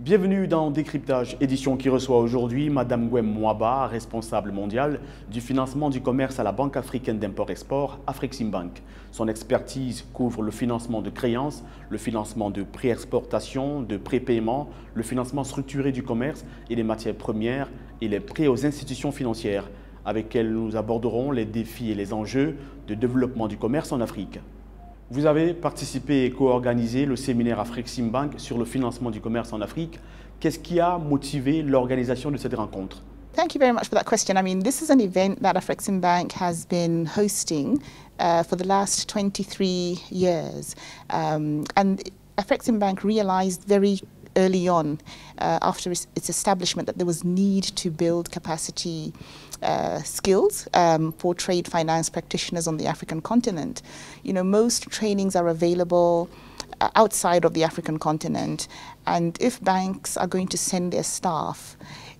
Bienvenue dans Décryptage, édition qui reçoit aujourd'hui Madame Gwen Mwaba, responsable mondiale du financement du commerce à la Banque africaine d'import-export, Afreximbank. Son expertise couvre le financement de créances, le financement de pré-exportation, de prépaiement, le financement structuré du commerce et des matières premières et les prêts aux institutions financières. Avec elle, nous aborderons les défis et les enjeux de développement du commerce en Afrique. Vous avez participé et co-organisé le séminaire Afreximbank sur le financement du commerce en Afrique. Qu'est-ce qui a motivé l'organisation de cette rencontre? Thank you very much for that question. I mean, this is an event that Afreximbank has been hosting for the last 23 years. And Afreximbank realized very early on, after its establishment, that there was need to build capacity skills for trade finance practitioners on the African continent. You know, most trainings are available outside of the African continent, and if banks are going to send their staff,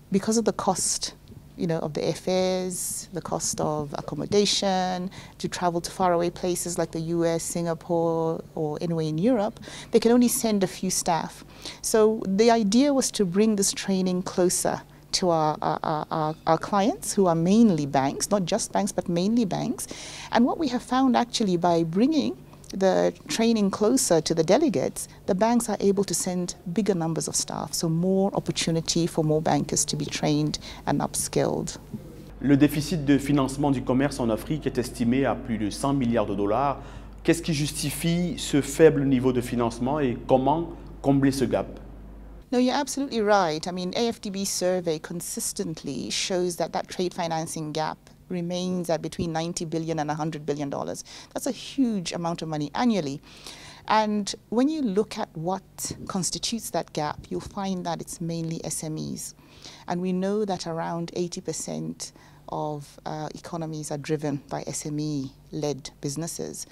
because of the cost, you know, of the airfares, the cost of accommodation, to travel to faraway places like the US, Singapore, or anywhere in Europe, they can only send a few staff. So the idea was to bring this training closer to our clients, who are mainly banks, not just banks, but mainly banks. And what we have found actually by bringing the training closer to the delegates, the banks are able to send bigger numbers of staff, so more opportunity for more bankers to be trained and upskilled. Le déficit de financement du commerce en Afrique est estimé à plus de 100 milliards de dollars. Qu'est-ce qui justifie ce faible niveau de financement et comment combler ce gap? No, you're absolutely right. I mean, AFDB's survey consistently shows that trade financing gap remains at between $90 billion and $100 billion. That's a huge amount of money annually. And when you look at what constitutes that gap, you'll find that it's mainly SMEs. And we know that around 80% of economies are driven by SME-led businesses.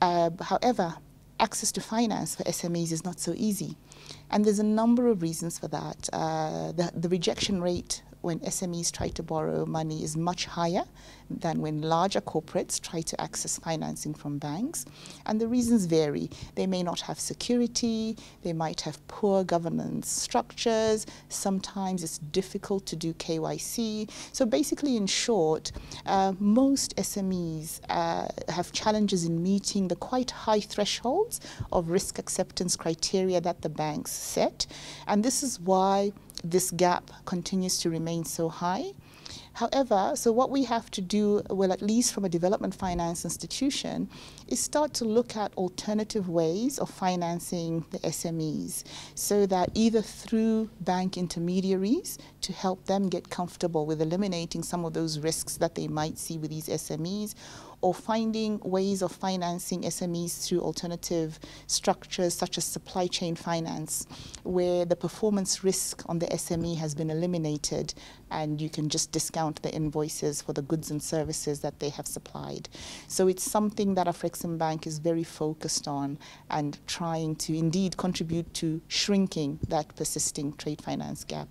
However, access to finance for SMEs is not so easy. And there's a number of reasons for that. The rejection rate when SMEs try to borrow money is much higher than when larger corporates try to access financing from banks. And the reasons vary. They may not have security, they might have poor governance structures, sometimes it's difficult to do KYC. So basically, in short, most SMEs have challenges in meeting the quite high thresholds of risk acceptance criteria that the banks set. And this is why this gap continues to remain so high. However, so what we have to do, well, at least from a development finance institution, is start to look at alternative ways of financing the SMEs, so that either through bank intermediaries to help them get comfortable with eliminating some of those risks that they might see with these SMEs, or finding ways of financing SMEs through alternative structures such as supply chain finance, where the performance risk on the SME has been eliminated and you can just discount the invoices for the goods and services that they have supplied. So it's something that Afreximbank is very focused on and trying to indeed contribute to shrinking that persisting trade finance gap.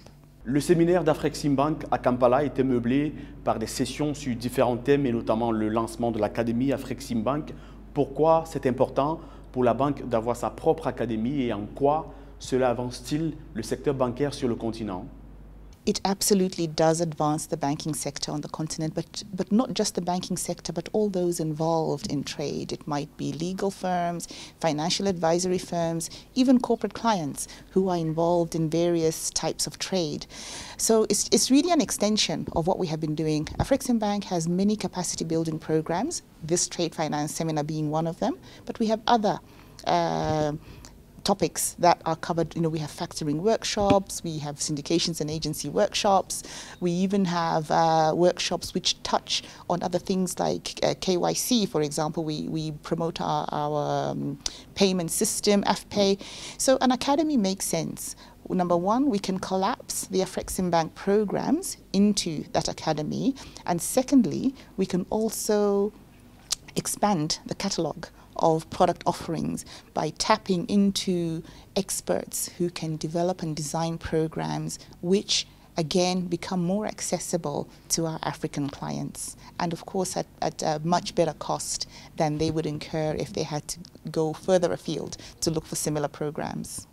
Le séminaire d'Afreximbank à Kampala était meublé par des sessions sur différents thèmes et notamment le lancement de l'académie Afreximbank. Pourquoi c'est important pour la banque d'avoir sa propre académie et en quoi cela avance-t-il le secteur bancaire sur le continent? It absolutely does advance the banking sector on the continent, but not just the banking sector, but all those involved in trade. It might be legal firms, financial advisory firms, even corporate clients who are involved in various types of trade. So it's really an extension of what we have been doing. Afreximbank has many capacity building programs, this trade finance seminar being one of them, but we have other topics that are covered. You know, we have factoring workshops, we have syndications and agency workshops, we even have workshops which touch on other things like KYC, for example. We promote our payment system, AFPay. So an academy makes sense. Number one, we can collapse the Afreximbank programs into that academy, and secondly, we can also expand the catalogue of product offerings by tapping into experts who can develop and design programs which again become more accessible to our African clients, and of course at a much better cost than they would incur if they had to go further afield to look for similar programs.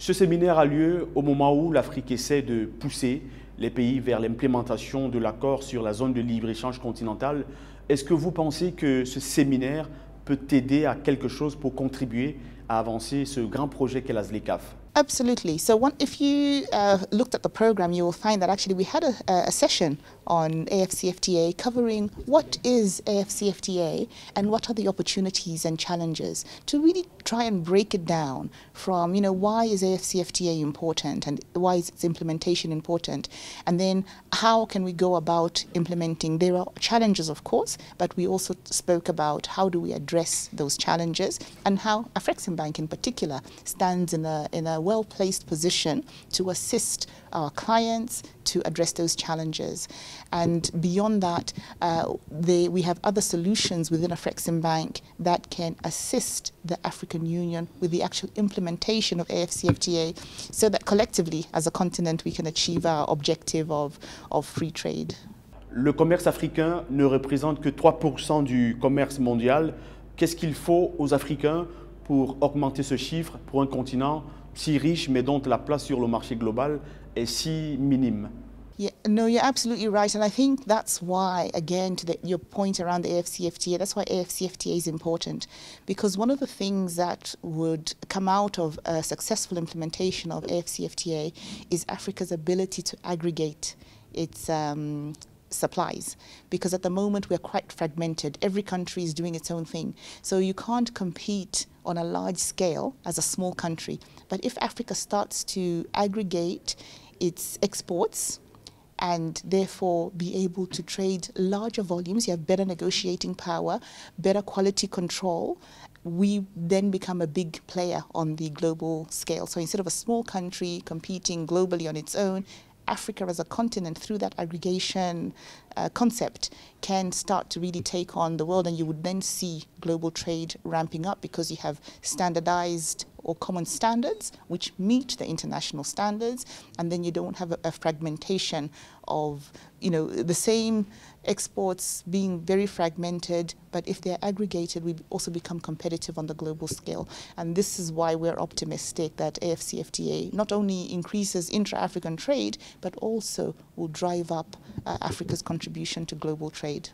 Ce séminaire a lieu au moment où l'Afrique essaie de pousser les pays vers l'implémentation de l'accord sur la zone de libre-échange continentale. Est-ce que vous pensez que ce séminaire peut aider à quelque chose pour contribuer à avancer ce grand projet qu'est la ZLECAf? Absolutely. So if you looked at the program, you will find that actually we had a session on AFCFTA covering what is AFCFTA and what are the opportunities and challenges, to really try and break it down from, why is AFCFTA important and why is its implementation important, and then how can we go about implementing. There are challenges, of course, but we also spoke about how do we address those challenges and how Afreximbank in particular stands in a well-placed position to assist our clients to address those challenges. And beyond that, we have other solutions within Afreximbank that can assist the African Union with the actual implementation of AFCFTA so that collectively, as a continent, we can achieve our objective of free trade. Le commerce africain ne représente que 3% du commerce mondial. Qu'est-ce qu'il faut aux Africains pour augmenter ce chiffre pour un continent si riche, mais dont la place sur le marché global est si minime? Yeah, no, you're absolutely right. And I think that's why, again, to your point around the AFCFTA, that's why AFCFTA is important. Because one of the things that would come out of a successful implementation of AFCFTA is Africa's ability to aggregate its supplies, because at the moment we're quite fragmented. Every country is doing its own thing. So you can't compete on a large scale as a small country. But if Africa starts to aggregate its exports and therefore be able to trade larger volumes, you have better negotiating power, better quality control, we then become a big player on the global scale. So instead of a small country competing globally on its own, Africa as a continent, through that aggregation concept, can start to really take on the world, and you would then see global trade ramping up because you have standardized or common standards which meet the international standards, and then you don't have a fragmentation of, the same exports being very fragmented, but if they're aggregated, we also become competitive on the global scale. And this is why we're optimistic that AFCFTA not only increases intra-African trade, but also will drive up Africa's contribution to global trade.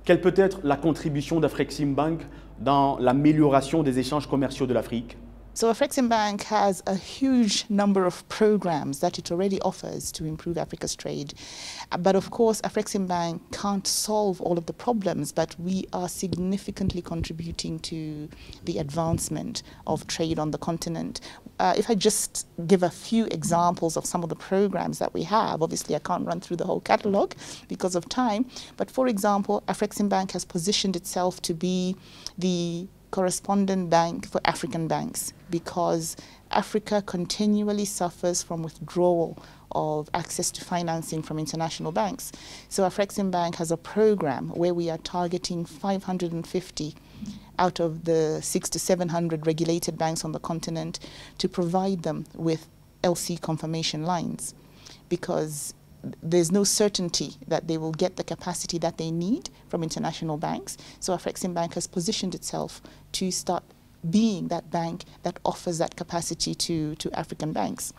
Quelle peut être la contribution d'Afreximbank dans l'amélioration des échanges commerciaux de l'Afrique? So Afreximbank has a huge number of programs that it already offers to improve Africa's trade. But of course, Afreximbank can't solve all of the problems, but we are significantly contributing to the advancement of trade on the continent. If I just give a few examples of some of the programs that we have, obviously I can't run through the whole catalogue because of time, but for example, Afreximbank has positioned itself to be the correspondent bank for African banks, because Africa continually suffers from withdrawal of access to financing from international banks. So Afreximbank has a program where we are targeting 550 out of the 600 to 700 regulated banks on the continent to provide them with LC confirmation lines, because there's no certainty that they will get the capacity that they need from international banks. So Afreximbank has positioned itself to start being that bank that offers that capacity to African banks.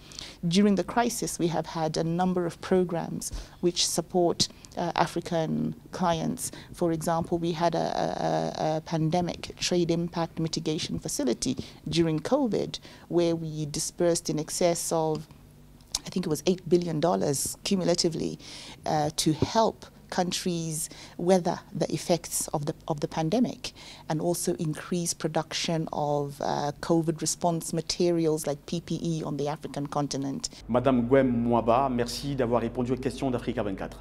During the crisis, we have had a number of programs which support African clients. For example, we had a pandemic trade impact mitigation facility during COVID, where we dispersed in excess of, I think it was $8 billion cumulatively to help countries weather the effects of the pandemic, and also increase production of COVID response materials like PPE on the African continent. Madame Gwen Mwaba, merci d'avoir répondu aux questions d'Africa 24.